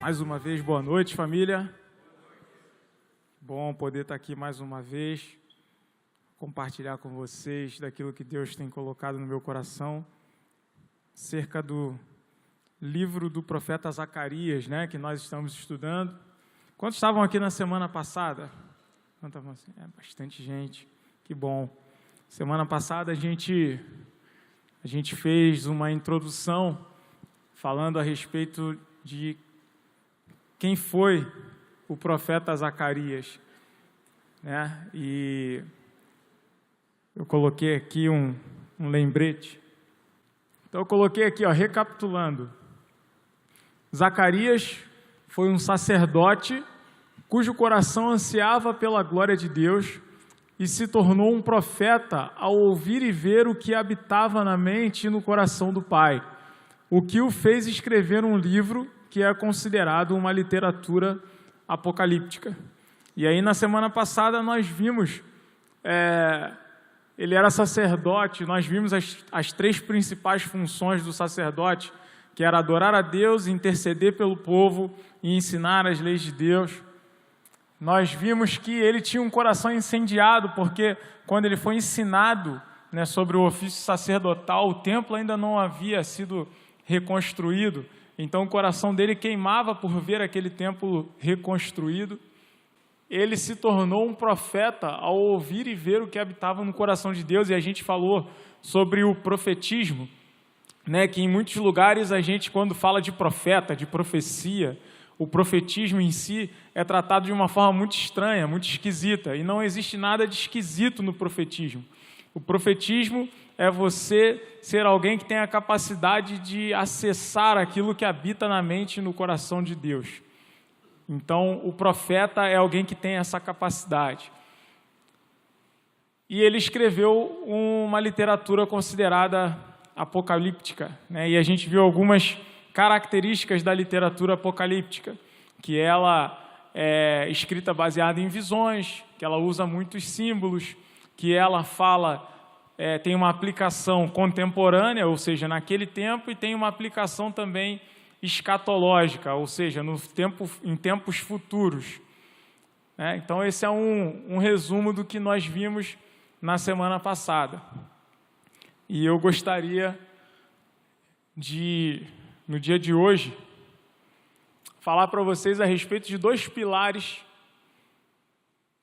Mais uma vez, boa noite, família. Bom poder estar aqui mais uma vez, compartilhar com vocês daquilo que Deus tem colocado no meu coração, acerca do livro do profeta Zacarias, que nós estamos estudando. Quantos estavam aqui na semana passada? Bastante gente, que bom. Semana passada a gente fez uma introdução falando a respeito de quem foi o profeta Zacarias, E eu coloquei aqui um lembrete. Então eu coloquei aqui, recapitulando. Zacarias foi um sacerdote cujo coração ansiava pela glória de Deus e se tornou um profeta ao ouvir e ver o que habitava na mente e no coração do Pai, o que o fez escrever um livro que é considerado uma literatura apocalíptica. E aí, na semana passada, nós vimos, ele era sacerdote, nós vimos as três principais funções do sacerdote, que era adorar a Deus, interceder pelo povo e ensinar as leis de Deus. Nós vimos que ele tinha um coração incendiado, porque quando ele foi ensinado sobre o ofício sacerdotal, o templo ainda não havia sido reconstruído. Então o coração dele queimava por ver aquele templo reconstruído. Ele se tornou um profeta ao ouvir e ver o que habitava no coração de Deus. E a gente falou sobre o profetismo, que em muitos lugares a gente, quando fala de profeta, de profecia, o profetismo em si é tratado de uma forma muito estranha, muito esquisita. E não existe nada de esquisito no profetismo. O profetismo é você ser alguém que tem a capacidade de acessar aquilo que habita na mente e no coração de Deus. Então, o profeta é alguém que tem essa capacidade. E ele escreveu uma literatura considerada apocalíptica, E a gente viu algumas características da literatura apocalíptica, que ela é escrita baseada em visões, que ela usa muitos símbolos, que ela fala, tem uma aplicação contemporânea, ou seja, naquele tempo, e tem uma aplicação também escatológica, ou seja, em tempos futuros. Então, esse é um resumo do que nós vimos na semana passada. E eu gostaria de, no dia de hoje, falar para vocês a respeito de dois pilares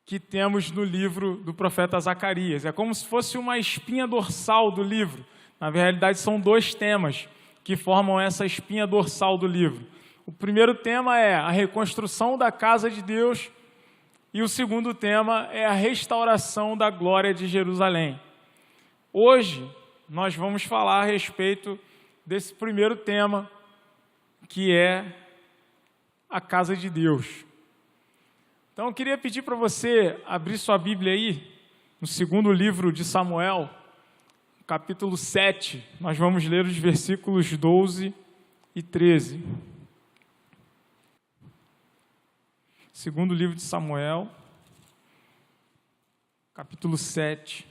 que temos no livro do profeta Zacarias. É como se fosse uma espinha dorsal do livro. Na realidade, são dois temas que formam essa espinha dorsal do livro. O primeiro tema é a reconstrução da casa de Deus e o segundo tema é a restauração da glória de Jerusalém. Hoje, nós vamos falar a respeito desse primeiro tema, que é a casa de Deus. Então, eu queria pedir para você abrir sua Bíblia aí, no segundo livro de Samuel, capítulo 7. Nós vamos ler os versículos 12 e 13. Segundo livro de Samuel, capítulo 7,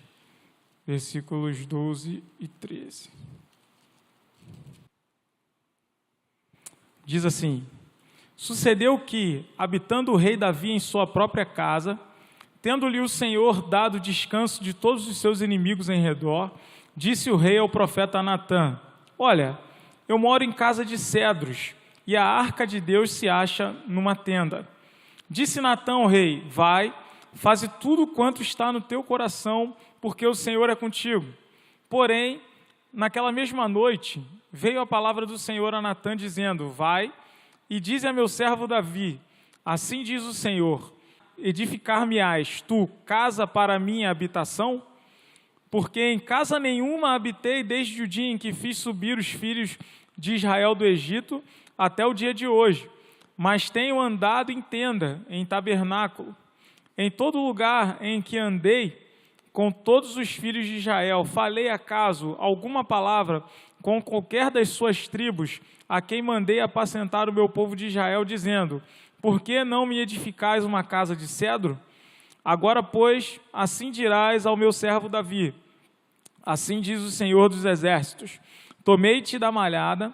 versículos 12 e 13. Diz assim: Sucedeu que, habitando o rei Davi em sua própria casa, tendo-lhe o Senhor dado descanso de todos os seus inimigos em redor, disse o rei ao profeta Natã: Olha, eu moro em casa de cedros, e a arca de Deus se acha numa tenda. Disse Natã ao rei: Vai, faze tudo quanto está no teu coração, porque o Senhor é contigo. Porém, naquela mesma noite, veio a palavra do Senhor a Natã, dizendo: Vai, e dize a meu servo Davi: Assim diz o Senhor: Edificar-me-ás tu casa para minha habitação? Porque em casa nenhuma habitei desde o dia em que fiz subir os filhos de Israel do Egito até o dia de hoje, mas tenho andado em tenda, em tabernáculo. Em todo lugar em que andei com todos os filhos de Israel, falei acaso alguma palavra com qualquer das suas tribos, a quem mandei apacentar o meu povo de Israel, dizendo: Por que não me edificais uma casa de cedro? Agora, pois, assim dirás ao meu servo Davi: Assim diz o Senhor dos Exércitos: Tomei-te da malhada,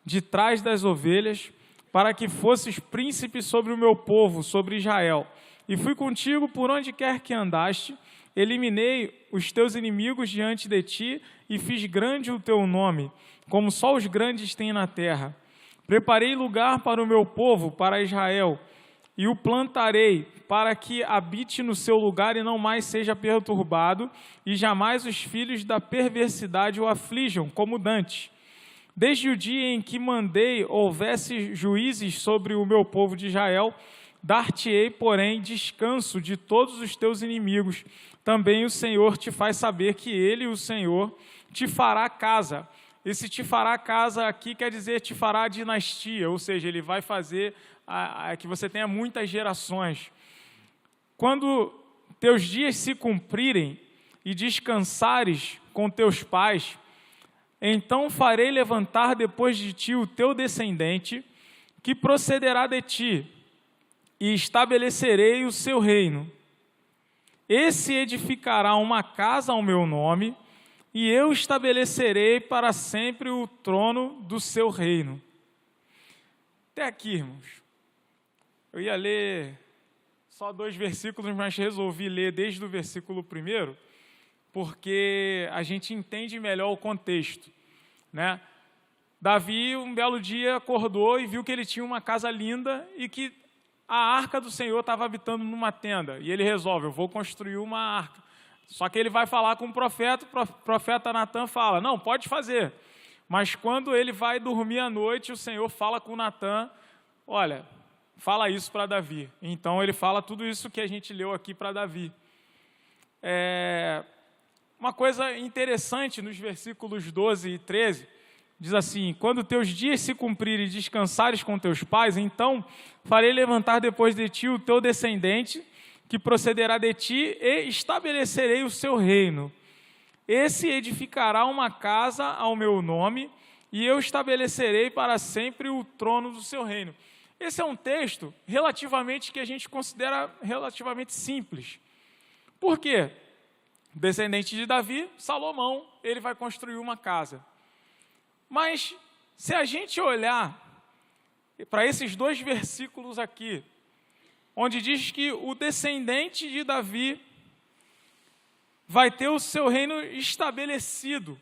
de trás das ovelhas, para que fosses príncipe sobre o meu povo, sobre Israel. E fui contigo por onde quer que andaste, eliminei os teus inimigos diante de ti e fiz grande o teu nome, como só os grandes têm na terra. Preparei lugar para o meu povo, para Israel, e o plantarei, para que habite no seu lugar e não mais seja perturbado, e jamais os filhos da perversidade o aflijam, como dantes. Desde o dia em que mandei houvesse juízes sobre o meu povo de Israel, dar-te-ei, porém, descanso de todos os teus inimigos. Também o Senhor te faz saber que Ele, o Senhor, te fará casa. Esse te fará casa aqui quer dizer te fará dinastia, ou seja, Ele vai fazer que você tenha muitas gerações. Quando teus dias se cumprirem e descansares com teus pais, então farei levantar depois de ti o teu descendente, que procederá de ti, e estabelecerei o seu reino. Esse edificará uma casa ao meu nome, e eu estabelecerei para sempre o trono do seu reino. Até aqui, irmãos. Eu ia ler só 2 versículos, mas resolvi ler desde o versículo 1, porque a gente entende melhor o contexto, né? Davi, um belo dia, acordou e viu que ele tinha uma casa linda e que a arca do Senhor estava habitando numa tenda. E ele resolve, eu vou construir uma arca. Só que ele vai falar com o profeta Natan fala, não, pode fazer. Mas quando ele vai dormir à noite, o Senhor fala com Natan, olha, fala isso para Davi. Então ele fala tudo isso que a gente leu aqui para Davi. Uma coisa interessante nos versículos 12 e 13, diz assim, quando teus dias se cumprirem e descansares com teus pais, então farei levantar depois de ti o teu descendente, que procederá de ti, e estabelecerei o seu reino. Esse edificará uma casa ao meu nome, e eu estabelecerei para sempre o trono do seu reino. Esse é um texto relativamente que a gente considera relativamente simples. Por quê? Descendente de Davi, Salomão, ele vai construir uma casa. Mas, se a gente olhar para esses 2 versículos aqui, onde diz que o descendente de Davi vai ter o seu reino estabelecido.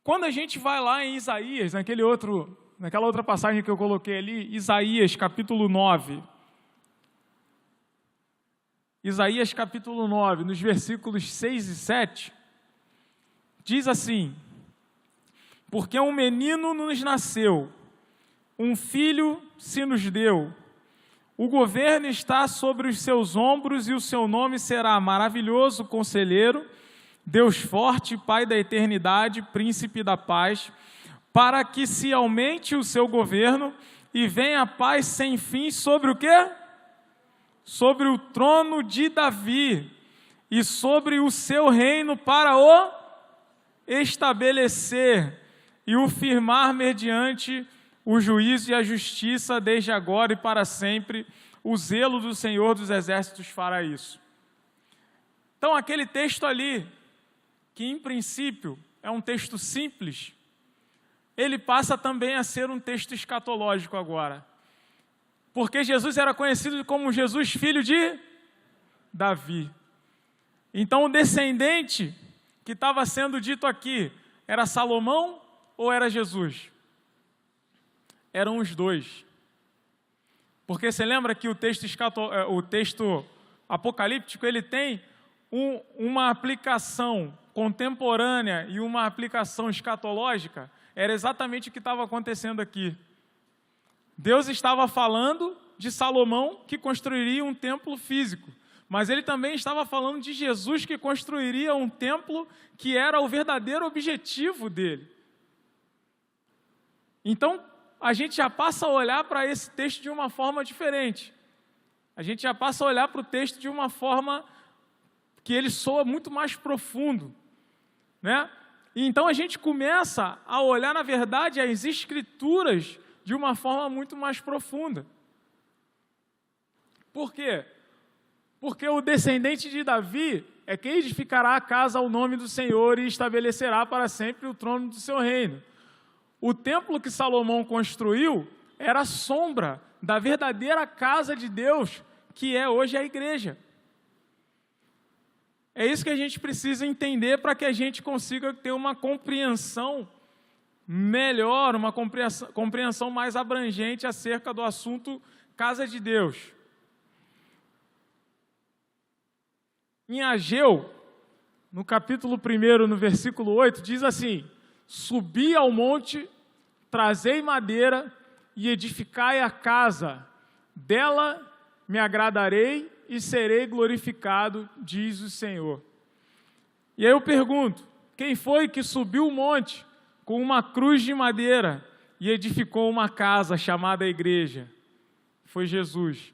Quando a gente vai lá em Isaías, naquela outra passagem que eu coloquei ali, Isaías capítulo 9. Isaías capítulo 9, nos versículos 6 e 7, diz assim, porque um menino nos nasceu, um filho se nos deu, o governo está sobre os seus ombros e o seu nome será maravilhoso conselheiro, Deus forte, Pai da eternidade, príncipe da paz, para que se aumente o seu governo e venha a paz sem fim sobre o quê? Sobre o trono de Davi e sobre o seu reino para o estabelecer e o firmar mediante o juízo e a justiça desde agora e para sempre. O zelo do Senhor dos Exércitos fará isso. Então, aquele texto ali, que em princípio é um texto simples, ele passa também a ser um texto escatológico agora. Porque Jesus era conhecido como Jesus, filho de Davi. Então, o descendente que estava sendo dito aqui, era Salomão ou era Jesus? Eram os dois. Porque você lembra que o texto apocalíptico, ele tem uma aplicação contemporânea e uma aplicação escatológica? Era exatamente o que estava acontecendo aqui. Deus estava falando de Salomão, que construiria um templo físico, mas ele também estava falando de Jesus, que construiria um templo que era o verdadeiro objetivo dele. Então, a gente já passa a olhar para esse texto de uma forma diferente. A gente já passa a olhar para o texto de uma forma que ele soa muito mais profundo, né? E então a gente começa a olhar, na verdade, as Escrituras de uma forma muito mais profunda. Por quê? Porque o descendente de Davi é quem edificará a casa ao nome do Senhor e estabelecerá para sempre o trono do seu reino. o templo que Salomão construiu era sombra da verdadeira casa de Deus, que é hoje a igreja. É isso que a gente precisa entender para que a gente consiga ter uma compreensão melhor, uma compreensão mais abrangente acerca do assunto casa de Deus. Em Ageu, no capítulo 1, no versículo 8, diz assim: subi ao monte, trazei madeira e edificai a casa, dela me agradarei e serei glorificado, diz o Senhor. E aí eu pergunto, quem foi que subiu o monte com uma cruz de madeira e edificou uma casa chamada igreja? Foi Jesus.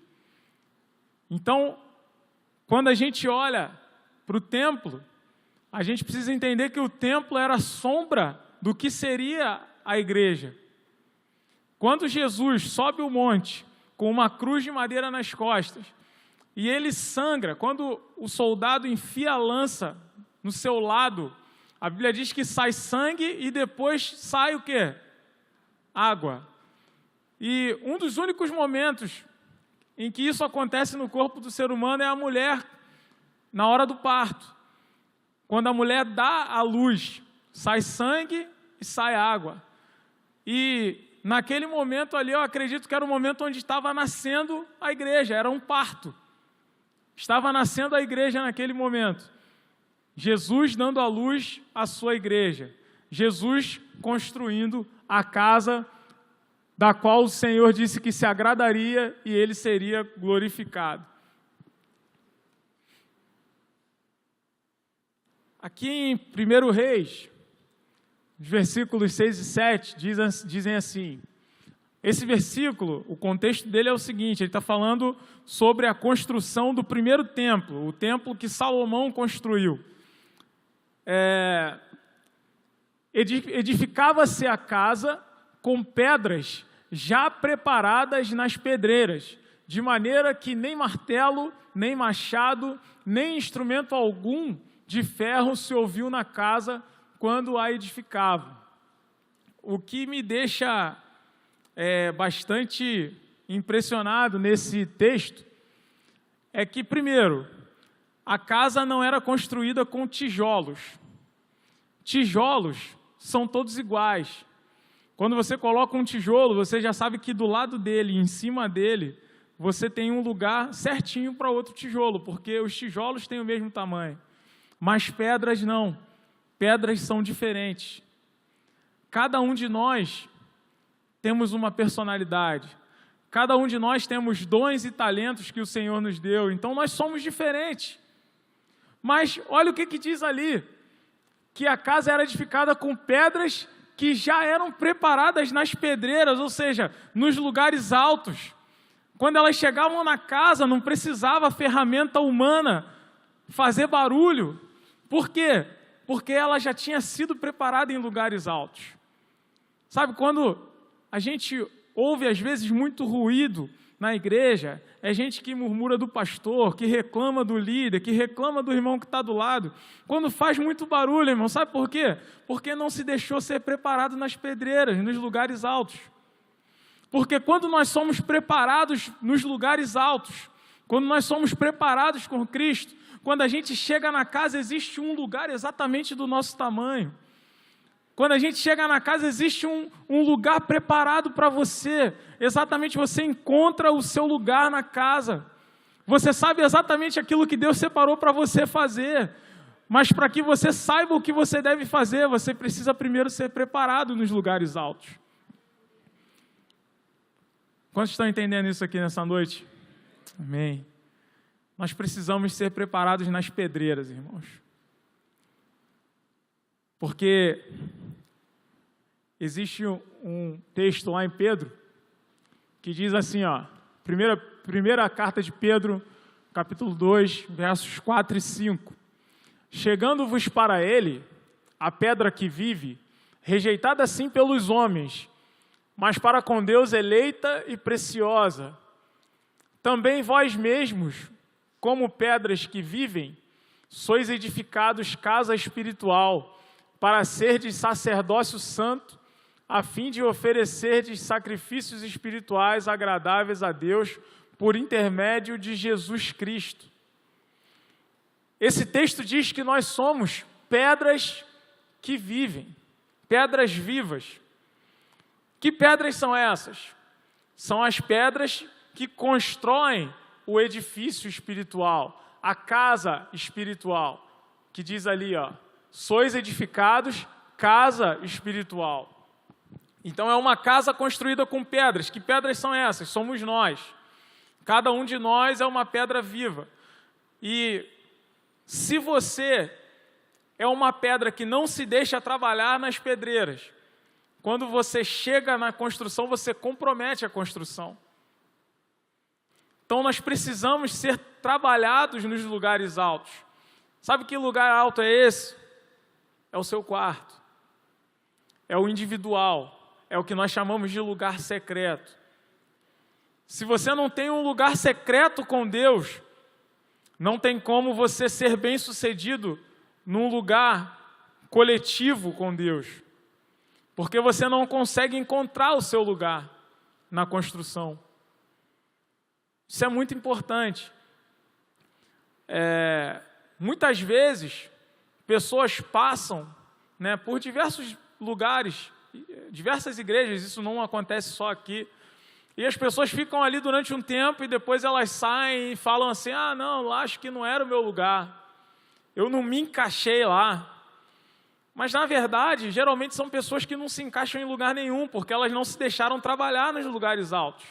Então, quando a gente olha para o templo, a gente precisa entender que o templo era a sombra do que seria a igreja. Quando Jesus sobe o monte com uma cruz de madeira nas costas e ele sangra, quando o soldado enfia a lança no seu lado, a Bíblia diz que sai sangue e depois sai o quê? Água. E um dos únicos momentos em que isso acontece no corpo do ser humano é a mulher na hora do parto. Quando a mulher dá à luz, sai sangue e sai água. E naquele momento ali, eu acredito que era o momento onde estava nascendo a igreja, era um parto. Estava nascendo a igreja naquele momento. Jesus dando à luz a sua igreja. Jesus construindo a casa da qual o Senhor disse que se agradaria e ele seria glorificado. Aqui em 1 Reis, versículos 6 e 7, dizem assim, esse versículo, o contexto dele é o seguinte, ele está falando sobre a construção do primeiro templo, o templo que Salomão construiu. Edificava-se a casa com pedras já preparadas nas pedreiras, de maneira que nem martelo, nem machado, nem instrumento algum de ferro se ouviu na casa quando a edificavam. O que me deixa bastante impressionado nesse texto é que, primeiro, a casa não era construída com tijolos. Tijolos são todos iguais. Quando você coloca um tijolo, você já sabe que do lado dele, em cima dele, você tem um lugar certinho para outro tijolo, porque os tijolos têm o mesmo tamanho. Mas pedras não. Pedras são diferentes. Cada um de nós temos uma personalidade. Cada um de nós temos dons e talentos que o Senhor nos deu. Então nós somos diferentes. Mas olha o que diz ali. Que a casa era edificada com pedras que já eram preparadas nas pedreiras, ou seja, nos lugares altos. Quando elas chegavam na casa, não precisava ferramenta humana fazer barulho. Por quê? Porque ela já tinha sido preparada em lugares altos. Sabe, quando a gente ouve, às vezes, muito ruído na igreja, é gente que murmura do pastor, que reclama do líder, que reclama do irmão que está do lado. Quando faz muito barulho, irmão, sabe por quê? Porque não se deixou ser preparado nas pedreiras, nos lugares altos. Porque quando nós somos preparados nos lugares altos, quando nós somos preparados com Cristo, quando a gente chega na casa, existe um lugar exatamente do nosso tamanho. Quando a gente chega na casa, existe um lugar preparado para você. Exatamente, você encontra o seu lugar na casa. Você sabe exatamente aquilo que Deus separou para você fazer. Mas para que você saiba o que você deve fazer, você precisa primeiro ser preparado nos lugares altos. Quantos estão entendendo isso aqui nessa noite? Amém. Nós precisamos ser preparados nas pedreiras, irmãos. Porque existe um texto lá em Pedro que diz assim, ó, primeira carta de Pedro, capítulo 2, versos 4 e 5. Chegando-vos para ele, a pedra que vive, rejeitada sim pelos homens, mas para com Deus eleita e preciosa. Também vós mesmos, como pedras que vivem, sois edificados casa espiritual, para serdes sacerdócio santo, a fim de oferecerdes sacrifícios espirituais agradáveis a Deus por intermédio de Jesus Cristo. Esse texto diz que nós somos pedras que vivem, pedras vivas. Que pedras são essas? São as pedras que constroem o edifício espiritual, a casa espiritual, que diz ali, ó, sois edificados, casa espiritual. Então é uma casa construída com pedras. Que pedras são essas? Somos nós. Cada um de nós é uma pedra viva. E se você é uma pedra que não se deixa trabalhar nas pedreiras, quando você chega na construção, você compromete a construção. Então nós precisamos ser trabalhados nos lugares altos. Sabe que lugar alto é esse? É o seu quarto. É o individual. É o que nós chamamos de lugar secreto. Se você não tem um lugar secreto com Deus, não tem como você ser bem-sucedido num lugar coletivo com Deus. Porque você não consegue encontrar o seu lugar na construção. Isso é muito importante. Muitas vezes, pessoas passam, né, por diversos lugares, diversas igrejas, isso não acontece só aqui, e as pessoas ficam ali durante um tempo e depois elas saem e falam assim, não, acho que não era o meu lugar, eu não me encaixei lá. Mas na verdade, geralmente são pessoas que não se encaixam em lugar nenhum, porque elas não se deixaram trabalhar nos lugares altos.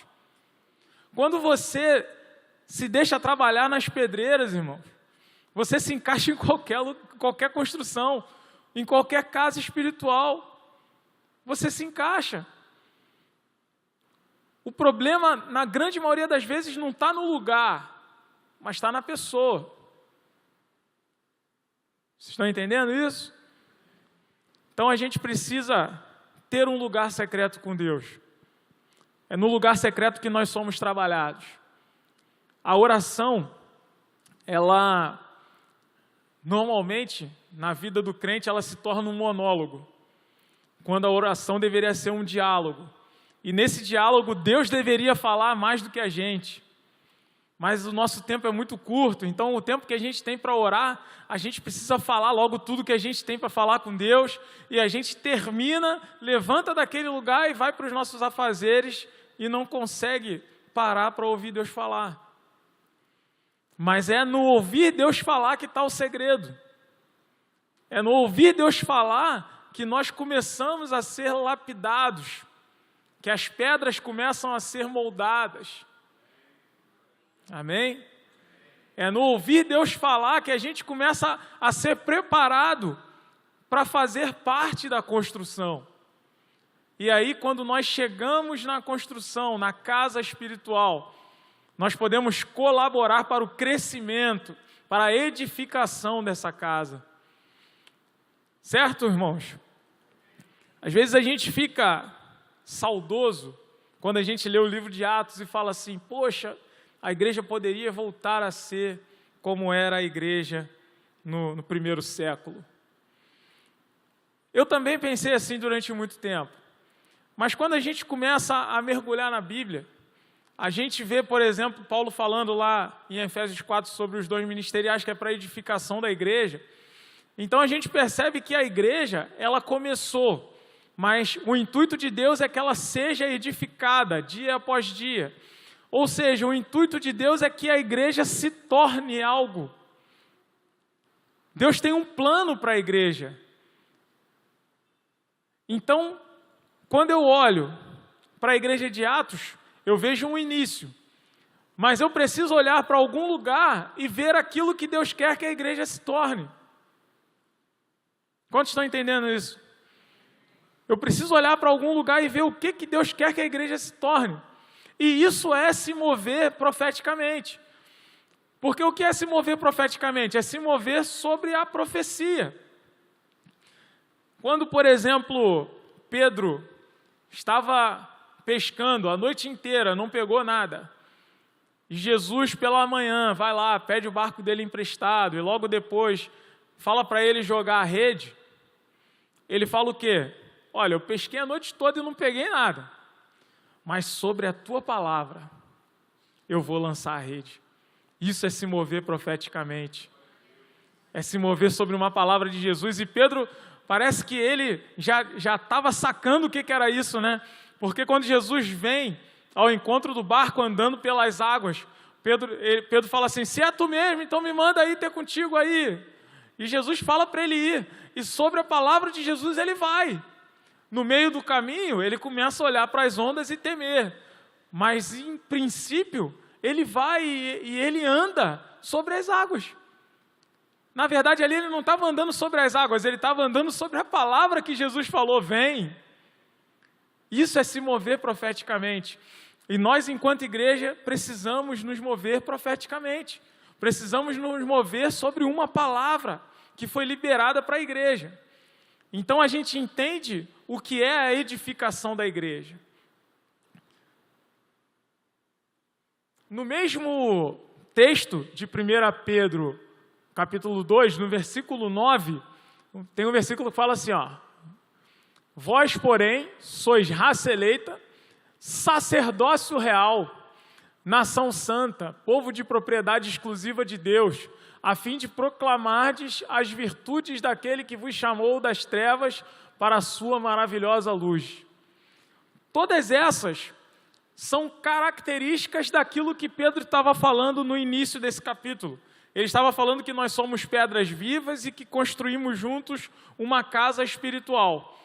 Quando você se deixa trabalhar nas pedreiras, irmãos, você se encaixa em qualquer construção, em qualquer casa espiritual. Você se encaixa. O problema, na grande maioria das vezes, não está no lugar, mas está na pessoa. Vocês estão entendendo isso? Então a gente precisa ter um lugar secreto com Deus. É no lugar secreto que nós somos trabalhados. A oração, ela, normalmente, na vida do crente, ela se torna um monólogo, quando a oração deveria ser um diálogo. E nesse diálogo, Deus deveria falar mais do que a gente. Mas o nosso tempo é muito curto, então o tempo que a gente tem para orar, a gente precisa falar logo tudo que a gente tem para falar com Deus, e a gente termina, levanta daquele lugar e vai para os nossos afazeres e não consegue parar para ouvir Deus falar. Mas é no ouvir Deus falar que está o segredo. É no ouvir Deus falar que nós começamos a ser lapidados, que as pedras começam a ser moldadas. Amém? É no ouvir Deus falar que a gente começa a ser preparado para fazer parte da construção. E aí, quando nós chegamos na construção, na casa espiritual, nós podemos colaborar para o crescimento, para a edificação dessa casa. Certo, irmãos? Às vezes a gente fica saudoso quando a gente lê o livro de Atos e fala assim, poxa, a igreja poderia voltar a ser como era a igreja no primeiro século. Eu também pensei assim durante muito tempo. Mas quando a gente começa a mergulhar na Bíblia, a gente vê, por exemplo, Paulo falando lá em Efésios 4 sobre os dons ministeriais, que é para a edificação da igreja. Então a gente percebe que a igreja, ela começou, mas o intuito de Deus é que ela seja edificada dia após dia. Ou seja, o intuito de Deus é que a igreja se torne algo. Deus tem um plano para a igreja. Então, quando eu olho para a igreja de Atos, eu vejo um início. Mas eu preciso olhar para algum lugar e ver aquilo que Deus quer que a igreja se torne. Quantos estão entendendo isso? Eu preciso olhar para algum lugar e ver o que Deus quer que a igreja se torne. E isso é se mover profeticamente. Porque o que é se mover profeticamente? É se mover sobre a profecia. Quando, por exemplo, Pedro estava pescando a noite inteira, não pegou nada. E Jesus, pela manhã, vai lá, pede o barco dele emprestado, e logo depois fala para ele jogar a rede. Ele fala o quê? olha, eu pesquei a noite toda e não peguei nada, mas sobre a tua palavra eu vou lançar a rede. Isso é se mover profeticamente, é se mover sobre uma palavra de Jesus. E Pedro, parece que ele já estava sacando o que era isso, né? Porque quando Jesus vem ao encontro do barco andando pelas águas, Pedro fala assim, se é tu mesmo, então me manda aí ter contigo aí. E Jesus fala para ele ir, e sobre a palavra de Jesus ele vai. No meio do caminho, ele começa a olhar para as ondas e temer, mas em princípio, ele vai e ele anda sobre as águas. Na verdade, ali ele não estava andando sobre as águas, ele estava andando sobre a palavra que Jesus falou, vem. Isso é se mover profeticamente. E nós, enquanto igreja, precisamos nos mover profeticamente. Precisamos nos mover sobre uma palavra que foi liberada para a igreja. Então, a gente entende o que é a edificação da igreja. No mesmo texto de 1 Pedro, capítulo 2, no versículo 9, tem um versículo que fala assim, ó, vós, porém, sois raça eleita, sacerdócio real, nação santa, povo de propriedade exclusiva de Deus, a fim de proclamardes as virtudes daquele que vos chamou das trevas para a sua maravilhosa luz. Todas essas são características daquilo que Pedro estava falando no início desse capítulo. Ele estava falando que nós somos pedras vivas e que construímos juntos uma casa espiritual.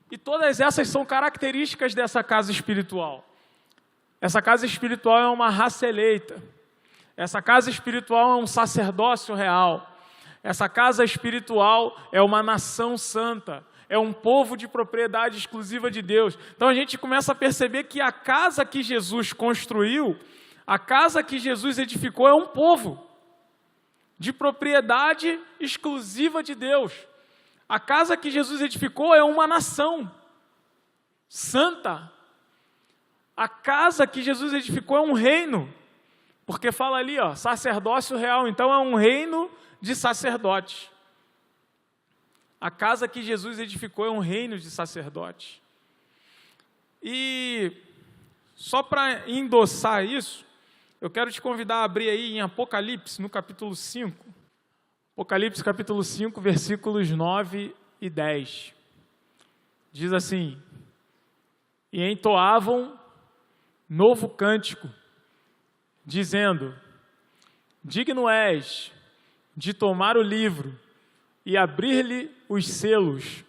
E todas essas são características dessa casa espiritual. Essa casa espiritual é uma raça eleita. Essa casa espiritual é um sacerdócio real. Essa casa espiritual é uma nação santa. É um povo de propriedade exclusiva de Deus. Então a gente começa a perceber que a casa que Jesus construiu, a casa que Jesus edificou é um povo de propriedade exclusiva de Deus. A casa que Jesus edificou é uma nação santa. A casa que Jesus edificou é um reino, porque fala ali, ó, sacerdócio real, então é um reino de sacerdotes. A casa que Jesus edificou é um reino de sacerdotes. E só para endossar isso, eu quero te convidar a abrir aí em Apocalipse, no capítulo 5. Apocalipse, capítulo 5, versículos 9 e 10. Diz assim, e entoavam novo cântico, dizendo, digno és de tomar o livro e abrir-lhe os selos,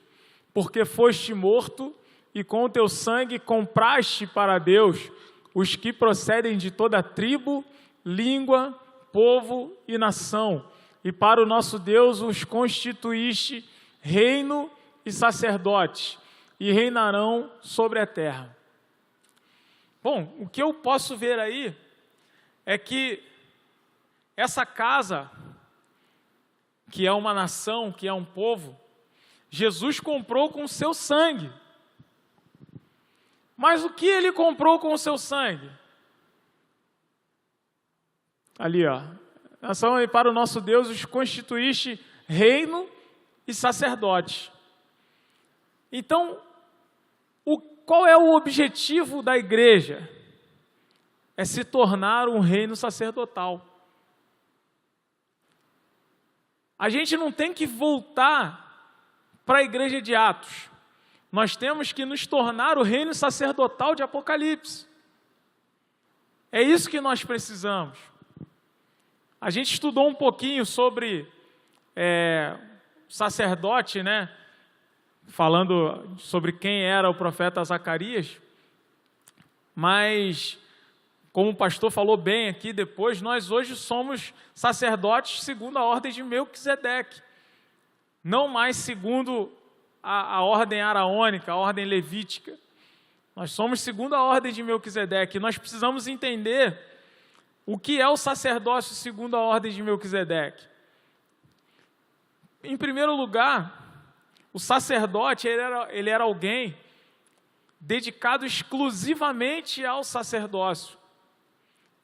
porque foste morto e com o teu sangue compraste para Deus os que procedem de toda tribo, língua, povo e nação, e para o nosso Deus os constituíste reino e sacerdotes, e reinarão sobre a terra. Bom, o que eu posso ver aí é que essa casa, que é uma nação, que é um povo, Jesus comprou com o seu sangue. Mas o que ele comprou com o seu sangue? Ali, ó. Nação, e para o nosso Deus os constituíste reino e sacerdote. Então, qual é o objetivo da igreja? É se tornar um reino sacerdotal. A gente não tem que voltar para a igreja de Atos. Nós temos que nos tornar o reino sacerdotal de Apocalipse. É isso que nós precisamos. A gente estudou um pouquinho sobre sacerdote, né? Falando sobre quem era o profeta Zacarias, mas, como o pastor falou bem aqui depois, nós hoje somos sacerdotes segundo a ordem de Melquisedeque, não mais segundo a ordem araônica, a ordem levítica. Nós somos segundo a ordem de Melquisedeque. Nós precisamos entender o que é o sacerdócio segundo a ordem de Melquisedeque. Em primeiro lugar, o sacerdote ele era alguém dedicado exclusivamente ao sacerdócio.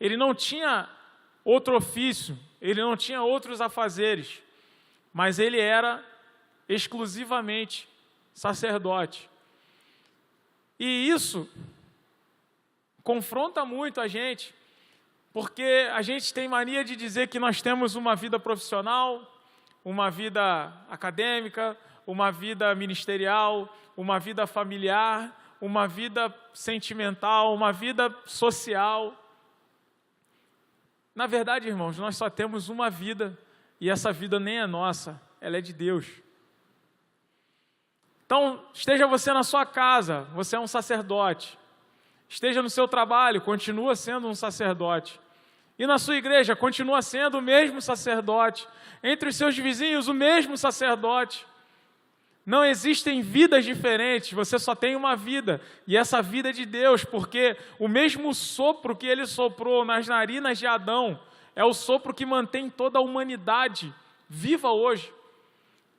Ele não tinha outro ofício, ele não tinha outros afazeres, mas ele era exclusivamente sacerdote. E isso confronta muito a gente, porque a gente tem mania de dizer que nós temos uma vida profissional, uma vida acadêmica, uma vida ministerial, uma vida familiar, uma vida sentimental, uma vida social. Na verdade, irmãos, nós só temos uma vida, e essa vida nem é nossa, ela é de Deus. Então, esteja você na sua casa, você é um sacerdote. Esteja no seu trabalho, continua sendo um sacerdote. E na sua igreja, continua sendo o mesmo sacerdote. Entre os seus vizinhos, o mesmo sacerdote. Não existem vidas diferentes, você só tem uma vida. E essa vida é de Deus, porque o mesmo sopro que Ele soprou nas narinas de Adão é o sopro que mantém toda a humanidade viva hoje.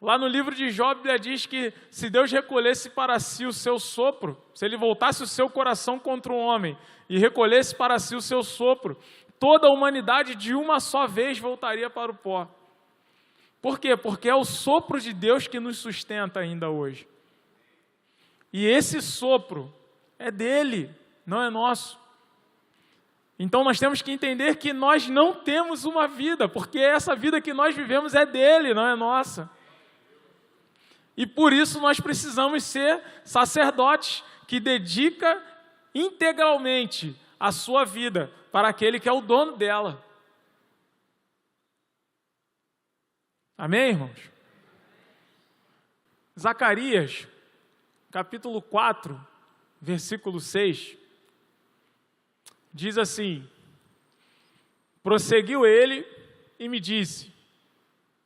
Lá no livro de Jó, a Bíblia diz que se Deus recolhesse para si o seu sopro, se Ele voltasse o seu coração contra o homem e recolhesse para si o seu sopro, toda a humanidade de uma só vez voltaria para o pó. Por quê? Porque é o sopro de Deus que nos sustenta ainda hoje. E esse sopro é dele, não é nosso. Então nós temos que entender que nós não temos uma vida, porque essa vida que nós vivemos é dele, não é nossa. E por isso nós precisamos ser sacerdotes que dedica integralmente a sua vida para aquele que é o dono dela. Amém, irmãos? Zacarias, capítulo 4, versículo 6, diz assim: prosseguiu ele e me disse,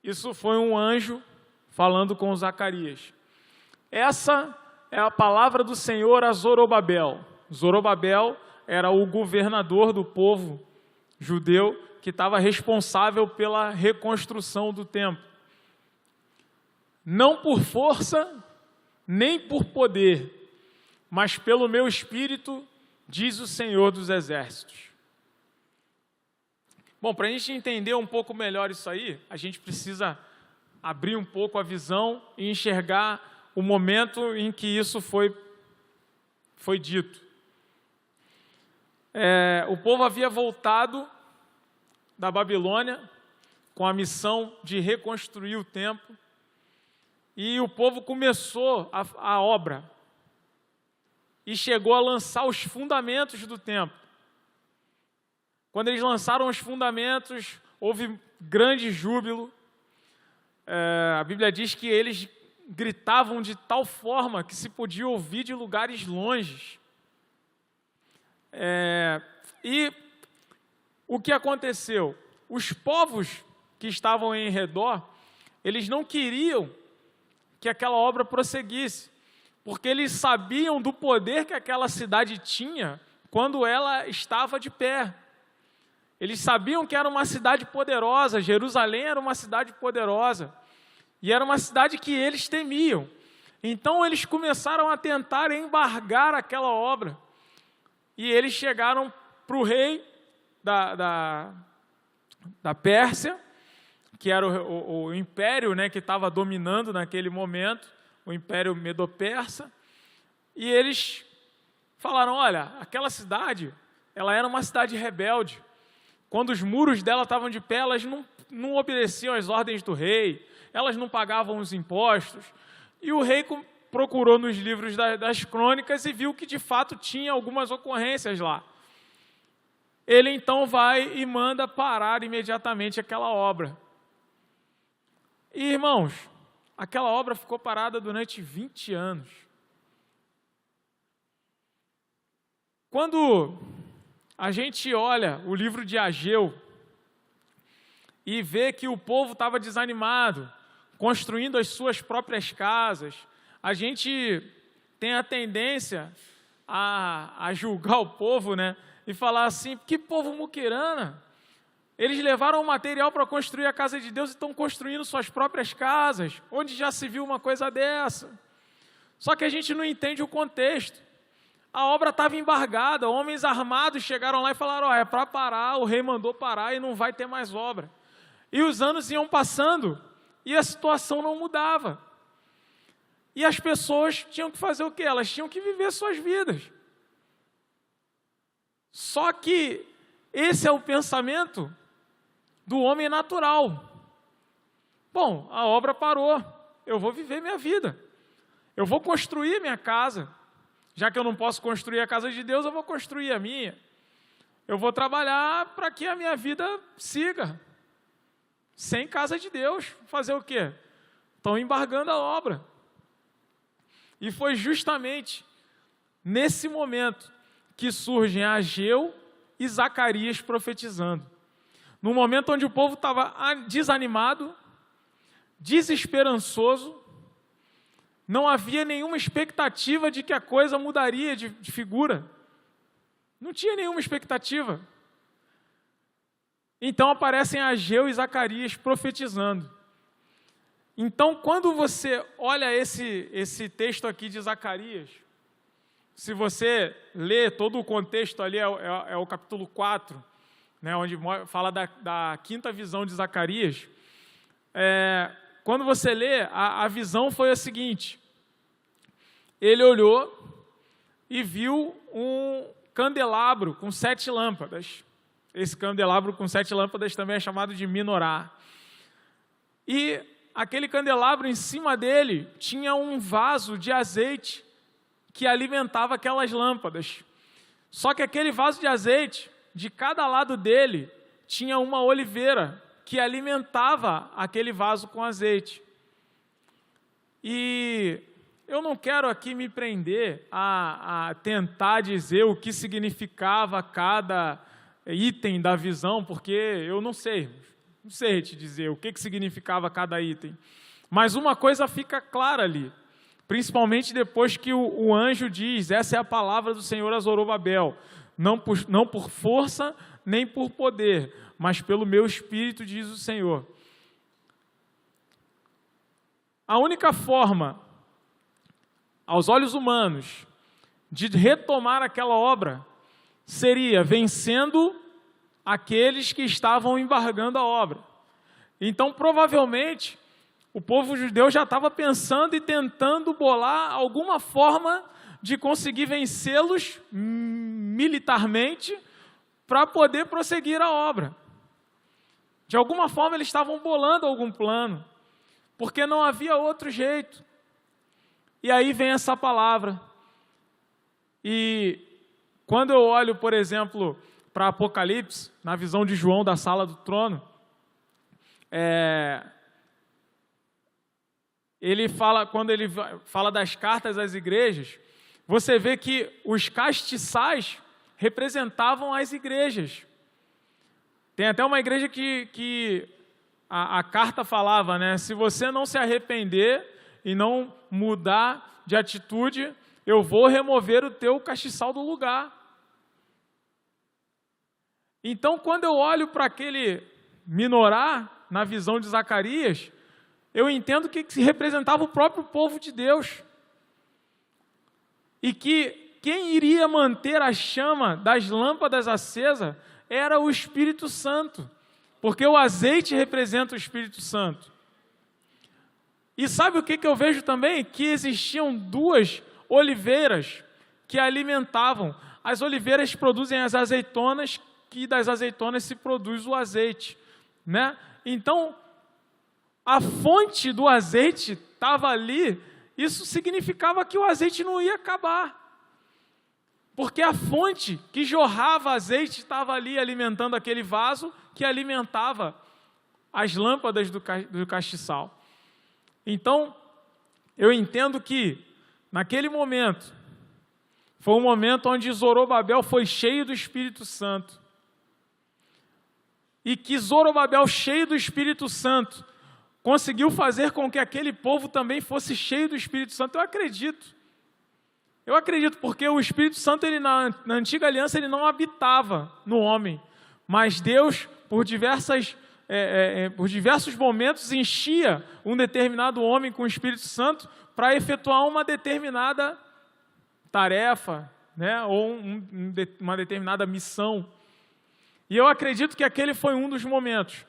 isso foi um anjo falando com Zacarias, essa é a palavra do Senhor a Zorobabel. Zorobabel era o governador do povo judeu que estava responsável pela reconstrução do templo. Não por força, nem por poder, mas pelo meu espírito, diz o Senhor dos Exércitos. Bom, para a gente entender um pouco melhor isso aí, a gente precisa abrir um pouco a visão e enxergar o momento em que isso foi dito. O povo havia voltado da Babilônia com a missão de reconstruir o templo e o povo começou a obra e chegou a lançar os fundamentos do templo. Quando eles lançaram os fundamentos, houve grande júbilo. A Bíblia diz que eles gritavam de tal forma que se podia ouvir de lugares longes. E o que aconteceu? Os povos que estavam em redor, eles não queriam que aquela obra prosseguisse, porque eles sabiam do poder que aquela cidade tinha quando ela estava de pé. Eles sabiam que era uma cidade poderosa, Jerusalém era uma cidade poderosa, e era uma cidade que eles temiam. Então eles começaram a tentar embargar aquela obra, e eles chegaram para o rei da Pérsia, que era o império, né, que estava dominando naquele momento, o império medo-persa, e eles falaram, olha, aquela cidade, ela era uma cidade rebelde. Quando os muros dela estavam de pé, elas não obedeciam às ordens do rei, elas não pagavam os impostos. E o rei procurou nos livros das crônicas e viu que de fato tinha algumas ocorrências lá. Ele então vai e manda parar imediatamente aquela obra. E, irmãos, aquela obra ficou parada durante 20 anos. Quando a gente olha o livro de Ageu e vê que o povo estava desanimado, construindo as suas próprias casas, a gente tem a tendência a julgar o povo, né? E falar assim, que povo muquirana, eles levaram o material para construir a casa de Deus e estão construindo suas próprias casas, onde já se viu uma coisa dessa. Só que a gente não entende o contexto. A obra estava embargada, homens armados chegaram lá e falaram, é para parar, o rei mandou parar e não vai ter mais obra. E os anos iam passando e a situação não mudava. E as pessoas tinham que fazer o quê? Elas tinham que viver suas vidas. Só que esse é o pensamento do homem natural. Bom, a obra parou, eu vou viver minha vida. Eu vou construir minha casa. Já que eu não posso construir a casa de Deus, eu vou construir a minha. Eu vou trabalhar para que a minha vida siga. Sem casa de Deus, fazer o quê? Estão embargando a obra. E foi justamente nesse momento que surgem Ageu e Zacarias profetizando. No momento onde o povo estava desanimado, desesperançoso, não havia nenhuma expectativa de que a coisa mudaria de figura. Não tinha nenhuma expectativa. Então aparecem Ageu e Zacarias profetizando. Então, quando você olha esse texto aqui de Zacarias, se você lê todo o contexto ali, é o capítulo 4, né, onde fala da quinta visão de Zacarias, quando você lê, a visão foi a seguinte: ele olhou e viu um candelabro com 7 lâmpadas. Esse candelabro com 7 lâmpadas também é chamado de menorá. E aquele candelabro, em cima dele, tinha um vaso de azeite que alimentava aquelas lâmpadas. Só que aquele vaso de azeite, de cada lado dele, tinha uma oliveira que alimentava aquele vaso com azeite. E eu não quero aqui me prender a tentar dizer o que significava cada item da visão, porque eu não sei te dizer o que significava cada item. Mas uma coisa fica clara ali, principalmente depois que o anjo diz: essa é a palavra do Senhor a Zorobabel, não por força nem por poder, mas pelo meu espírito, diz o Senhor. A única forma, aos olhos humanos, de retomar aquela obra seria vencendo aqueles que estavam embargando a obra. Então, provavelmente, o povo judeu já estava pensando e tentando bolar alguma forma de conseguir vencê-los militarmente para poder prosseguir a obra. De alguma forma, eles estavam bolando algum plano, porque não havia outro jeito. E aí vem essa palavra. E quando eu olho, por exemplo, para Apocalipse, na visão de João da sala do trono, quando ele fala das cartas às igrejas, você vê que os castiçais representavam as igrejas. Tem até uma igreja que a carta falava, né? Se você não se arrepender e não mudar de atitude, eu vou remover o teu castiçal do lugar. Então, quando eu olho para aquele menorá, na visão de Zacarias, eu entendo que representava o próprio povo de Deus. E que quem iria manter a chama das lâmpadas acesa era o Espírito Santo, porque o azeite representa o Espírito Santo. E sabe o que eu vejo também? Que existiam 2 oliveiras que alimentavam. As oliveiras produzem as azeitonas, que das azeitonas se produz o azeite, né? Então, a fonte do azeite estava ali. Isso significava que o azeite não ia acabar, porque a fonte que jorrava azeite estava ali alimentando aquele vaso que alimentava as lâmpadas do castiçal. Então, eu entendo que, naquele momento, foi um momento onde Zorobabel foi cheio do Espírito Santo. E que Zorobabel, cheio do Espírito Santo, conseguiu fazer com que aquele povo também fosse cheio do Espírito Santo. Eu acredito, porque o Espírito Santo, ele, na antiga aliança, ele não habitava no homem, mas Deus, por diversos momentos, enchia um determinado homem com o Espírito Santo para efetuar uma determinada tarefa, né, ou uma determinada missão. E eu acredito que aquele foi um dos momentos,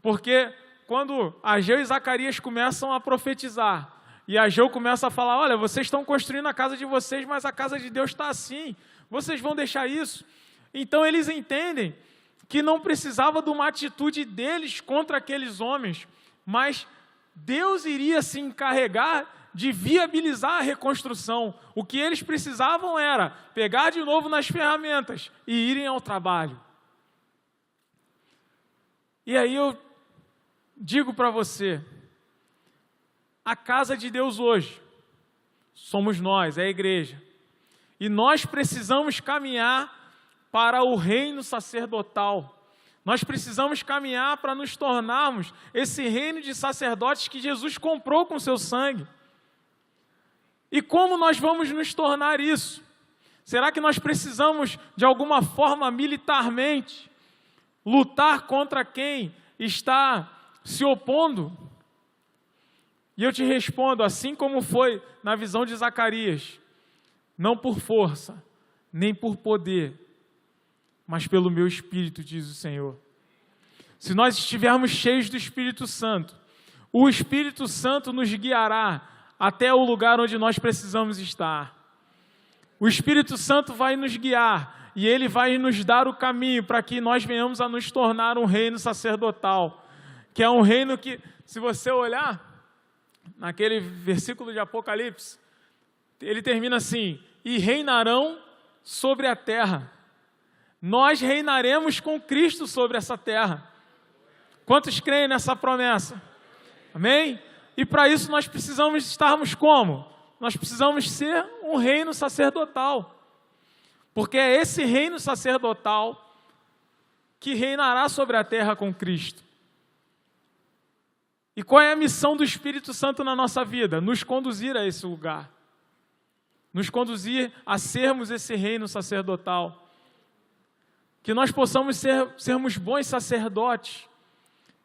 porque quando Ageu e Zacarias começam a profetizar, E Ageu começa a falar, olha, vocês estão construindo a casa de vocês, mas a casa de Deus está assim. Vocês vão deixar isso? Então eles entendem que não precisava de uma atitude deles contra aqueles homens, mas Deus iria se encarregar de viabilizar a reconstrução. O que eles precisavam era pegar de novo nas ferramentas e irem ao trabalho. E aí eu digo para você, a casa de Deus hoje somos nós, é a igreja. E nós precisamos caminhar para o reino sacerdotal. Nós precisamos caminhar para nos tornarmos esse reino de sacerdotes que Jesus comprou com seu sangue. E como nós vamos nos tornar isso? Será que nós precisamos, de alguma forma, militarmente, lutar contra quem está se opondo? E eu te respondo, assim como foi na visão de Zacarias, não por força, nem por poder, mas pelo meu Espírito, diz o Senhor. Se nós estivermos cheios do Espírito Santo, o Espírito Santo nos guiará até o lugar onde nós precisamos estar. O Espírito Santo vai nos guiar e Ele vai nos dar o caminho para que nós venhamos a nos tornar um reino sacerdotal, que é um reino que, se você olhar naquele versículo de Apocalipse, ele termina assim, e reinarão sobre a terra. Nós reinaremos com Cristo sobre essa terra. Quantos creem nessa promessa? Amém? E para isso nós precisamos estarmos como? Nós precisamos ser um reino sacerdotal. Porque é esse reino sacerdotal que reinará sobre a terra com Cristo. E qual é a missão do Espírito Santo na nossa vida? Nos conduzir a esse lugar. Nos conduzir a sermos esse reino sacerdotal. Que nós possamos sermos bons sacerdotes.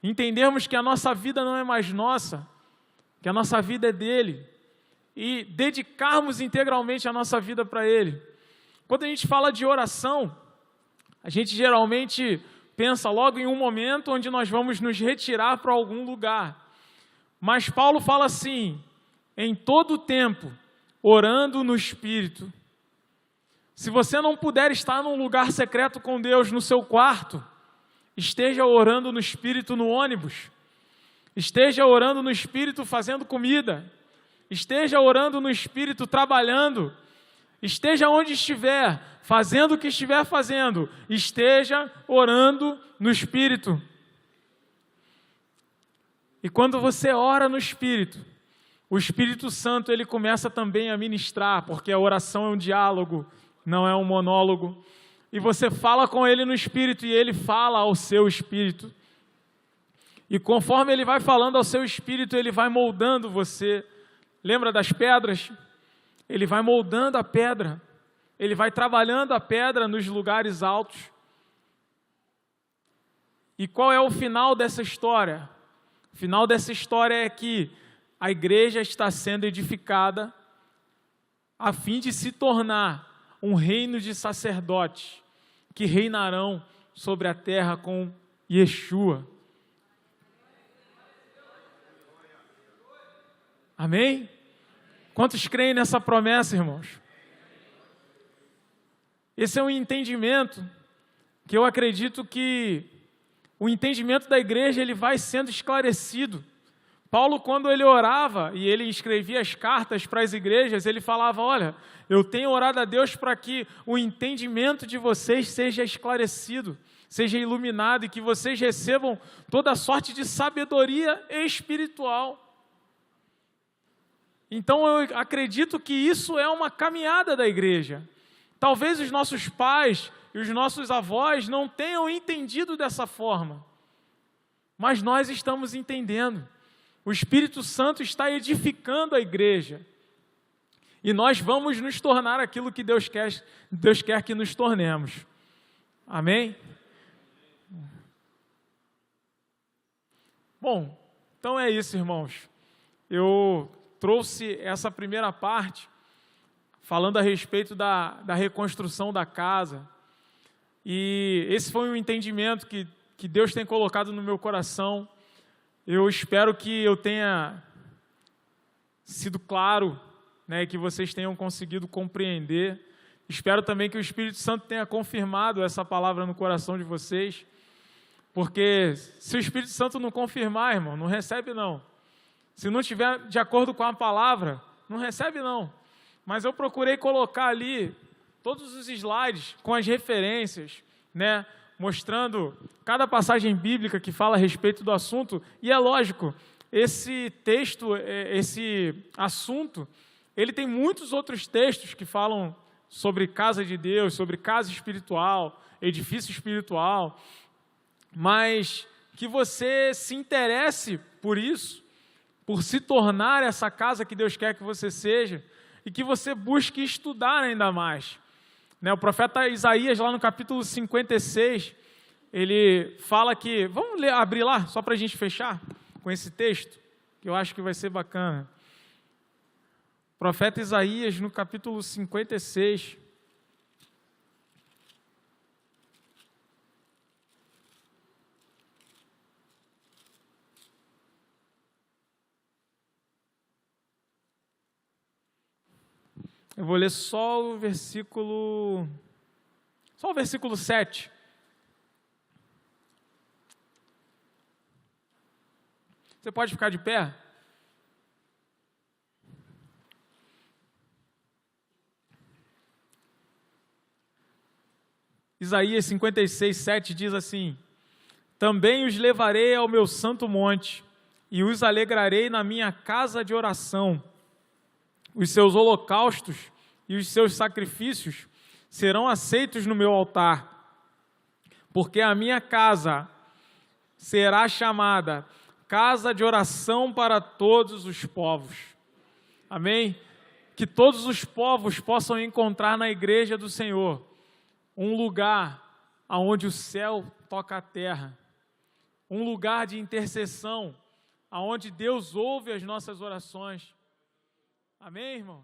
Entendermos que a nossa vida não é mais nossa, que a nossa vida é dele, e dedicarmos integralmente a nossa vida para ele. Quando a gente fala de oração, a gente geralmente pensa logo em um momento onde nós vamos nos retirar para algum lugar. Mas Paulo fala assim, em todo o tempo, orando no Espírito. Se você não puder estar num lugar secreto com Deus, no seu quarto, esteja orando no Espírito no ônibus, esteja orando no Espírito fazendo comida, esteja orando no Espírito trabalhando, esteja onde estiver, fazendo o que estiver fazendo, esteja orando no Espírito. E quando você ora no Espírito, o Espírito Santo ele começa também a ministrar, porque a oração é um diálogo, não é um monólogo. E você fala com ele no Espírito e ele fala ao seu Espírito. E conforme ele vai falando ao seu Espírito, ele vai moldando você. Lembra das pedras? Ele vai moldando a pedra. Ele vai trabalhando a pedra nos lugares altos. E qual é o final dessa história? O final dessa história é que a igreja está sendo edificada a fim de se tornar um reino de sacerdotes que reinarão sobre a terra com Yeshua. Amém? Quantos creem nessa promessa, irmãos? Esse é um entendimento que eu acredito que o entendimento da igreja ele vai sendo esclarecido. Paulo, quando ele orava e ele escrevia as cartas para as igrejas, ele falava, olha, eu tenho orado a Deus para que o entendimento de vocês seja esclarecido, seja iluminado e que vocês recebam toda sorte de sabedoria espiritual. Então eu acredito que isso é uma caminhada da igreja. Talvez os nossos pais e os nossos avós não tenham entendido dessa forma, mas nós estamos entendendo. O Espírito Santo está edificando a igreja. E nós vamos nos tornar aquilo que Deus quer que nos tornemos. Amém? Bom, então é isso, irmãos. Eu trouxe essa primeira parte, falando a respeito da reconstrução da casa. E esse foi um entendimento que Deus tem colocado no meu coração. Eu espero que eu tenha sido claro, né, que vocês tenham conseguido compreender. Espero também que o Espírito Santo tenha confirmado essa palavra no coração de vocês, porque se o Espírito Santo não confirmar, irmão, não recebe não. Se não estiver de acordo com a palavra, não recebe não. Mas eu procurei colocar ali todos os slides com as referências, né, mostrando cada passagem bíblica que fala a respeito do assunto. E é lógico, esse texto, esse assunto, ele tem muitos outros textos que falam sobre casa de Deus, sobre casa espiritual, edifício espiritual, mas que você se interesse por isso, por se tornar essa casa que Deus quer que você seja, e que você busque estudar ainda mais. Né, o profeta Isaías, lá no capítulo 56, ele fala que... Vamos abrir lá, só para a gente fechar com esse texto, que eu acho que vai ser bacana. Profeta Isaías, no capítulo 56. Eu vou ler só o versículo 7. Você pode ficar de pé? Isaías 56, 7 diz assim: também os levarei ao meu santo monte, e os alegrarei na minha casa de oração. Os seus holocaustos e os seus sacrifícios serão aceitos no meu altar, porque a minha casa será chamada casa de oração para todos os povos. Amém? Que todos os povos possam encontrar na igreja do Senhor um lugar onde o céu toca a terra, um lugar de intercessão, onde Deus ouve as nossas orações. Amém, irmãos?